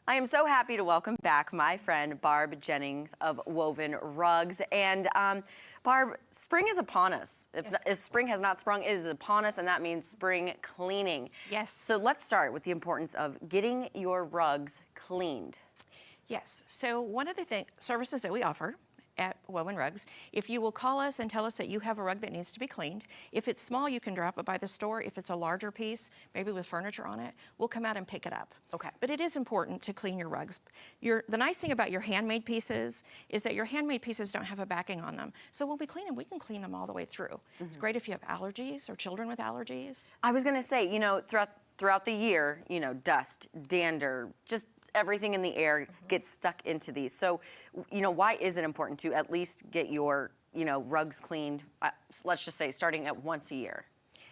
I am so happy to welcome back my friend Barb Jennings of Woven Rugs. And Barb, spring is upon us. If spring has not sprung, it is upon us, and that means spring cleaning. Yes. So let's start with the importance of getting your rugs cleaned. Yes. So one of the services that we offer at Woven Rugs, if you will call us and tell us that you have a rug that needs to be cleaned, if it's small, you can drop it by the store. If it's a larger piece, maybe with furniture on it, we'll come out and pick it up. Okay. But it is important to clean your rugs. The nice thing about your handmade pieces is that your handmade pieces don't have a backing on them. So when we clean them, we can clean them all the way through. It's great if you have allergies or children with allergies. I was going to say, throughout the year, dust, dander, just everything in the air gets stuck into these. So, why is it important to at least get your, rugs cleaned, let's just say, starting at once a year?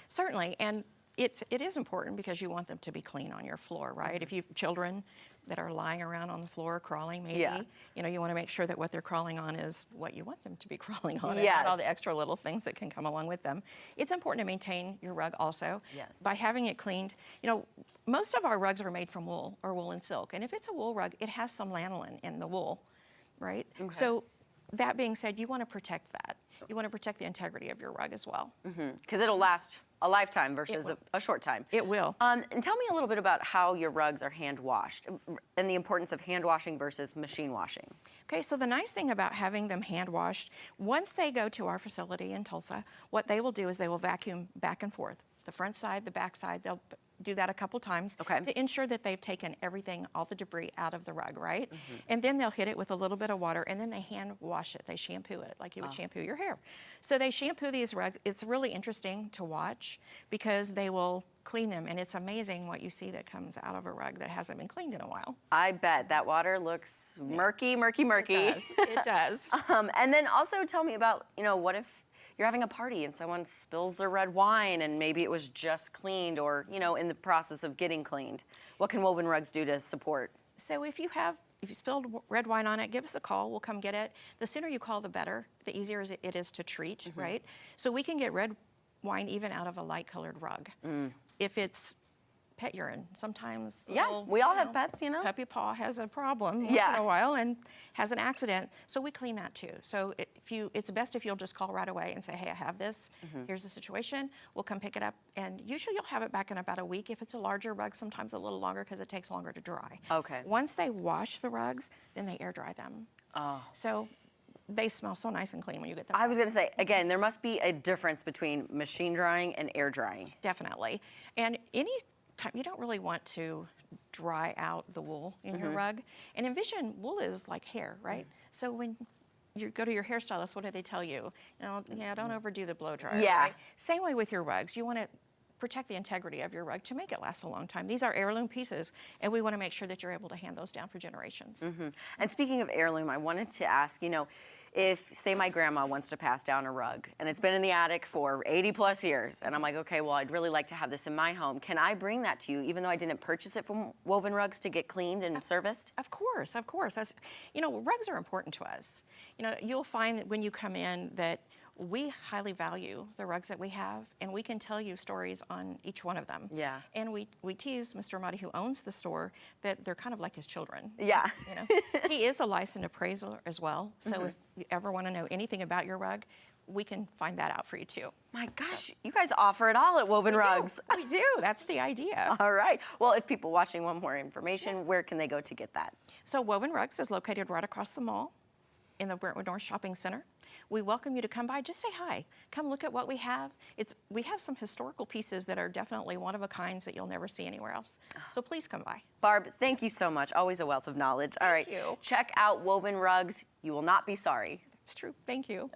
Certainly, and it is important because you want them to be clean on your floor, right? If you have children that are lying around on the floor crawling, maybe, you want to make sure that what they're crawling on is what you want them to be crawling on, and not all the extra little things that can come along with them. It's important to maintain your rug also by having it cleaned. Most of our rugs are made from wool or wool and silk, and if it's a wool rug, it has some lanolin in the wool, right? Okay. So that being said, you want to protect that. You want to protect the integrity of your rug as well. Because it'll last a lifetime versus a short time. It will. And tell me a little bit about how your rugs are hand washed and the importance of hand washing versus machine washing. Okay, so the nice thing about having them hand washed, once they go to our facility in Tulsa, what they will do is they will vacuum back and forth. The front side, the back side, they'll do that a couple times to ensure that they've taken everything, all the debris out of the rug, right? And then they'll hit it with a little bit of water, and then they hand wash it. They shampoo it like you would shampoo your hair. So they shampoo these rugs. It's really interesting to watch because they will clean them, and it's amazing what you see that comes out of a rug that hasn't been cleaned in a while. I bet that water looks murky, murky, murky. It does. It does. And then also tell me about, what if you're having a party and someone spills their red wine and maybe it was just cleaned or, in the process of getting cleaned. What can Woven Rugs do to support? So if you spilled red wine on it, give us a call. We'll come get it. The sooner you call, the better. The easier it is to treat, right? So we can get red wine even out of a light-colored rug. If it's pet urine, sometimes we all have pets, Puppy paw has a problem once in a while and has an accident, so we clean that too. So it's best if you'll just call right away and say, hey, I have this, here's the situation, we'll come pick it up, and usually you'll have it back in about a week. If it's a larger rug, sometimes a little longer because it takes longer to dry. Okay. Once they wash the rugs, then they air dry them. So they smell so nice and clean when you get them. I was going to say, again, there must be a difference between machine drying and air drying. Definitely. And you don't really want to dry out the wool in your rug. And envision wool is like hair, right? So when you go to your hairstylist, what do they tell you? Don't overdo the blow dryer. Right? Same way with your rugs. You want to protect the integrity of your rug to make it last a long time. These are heirloom pieces, and we want to make sure that you're able to hand those down for generations. And speaking of heirloom, I wanted to ask, if, say, my grandma wants to pass down a rug, and it's been in the attic for 80 plus years, and I'm like, okay, well, I'd really like to have this in my home. Can I bring that to you, even though I didn't purchase it from Woven Rugs, to get cleaned and serviced? Of course, of course. Rugs are important to us. You'll find that when you come in that we highly value the rugs that we have, and we can tell you stories on each one of them. And we tease Mr. Amati, who owns the store, that they're kind of like his children. He is a licensed appraiser as well, so if you ever want to know anything about your rug, we can find that out for you too. My gosh, you guys offer it all at Woven Rugs. We do. That's the idea. All right. Well, if people watching want more information, where can they go to get that? So Woven Rugs is located right across the mall in the Brentwood North Shopping Center. We welcome you to come by. Just say hi. Come look at what we have. We have some historical pieces that are definitely one of a kinds that you'll never see anywhere else. So please come by. Barb, thank you so much. Always a wealth of knowledge. All right. Thank you. Check out Woven Rugs. You will not be sorry. It's true. Thank you.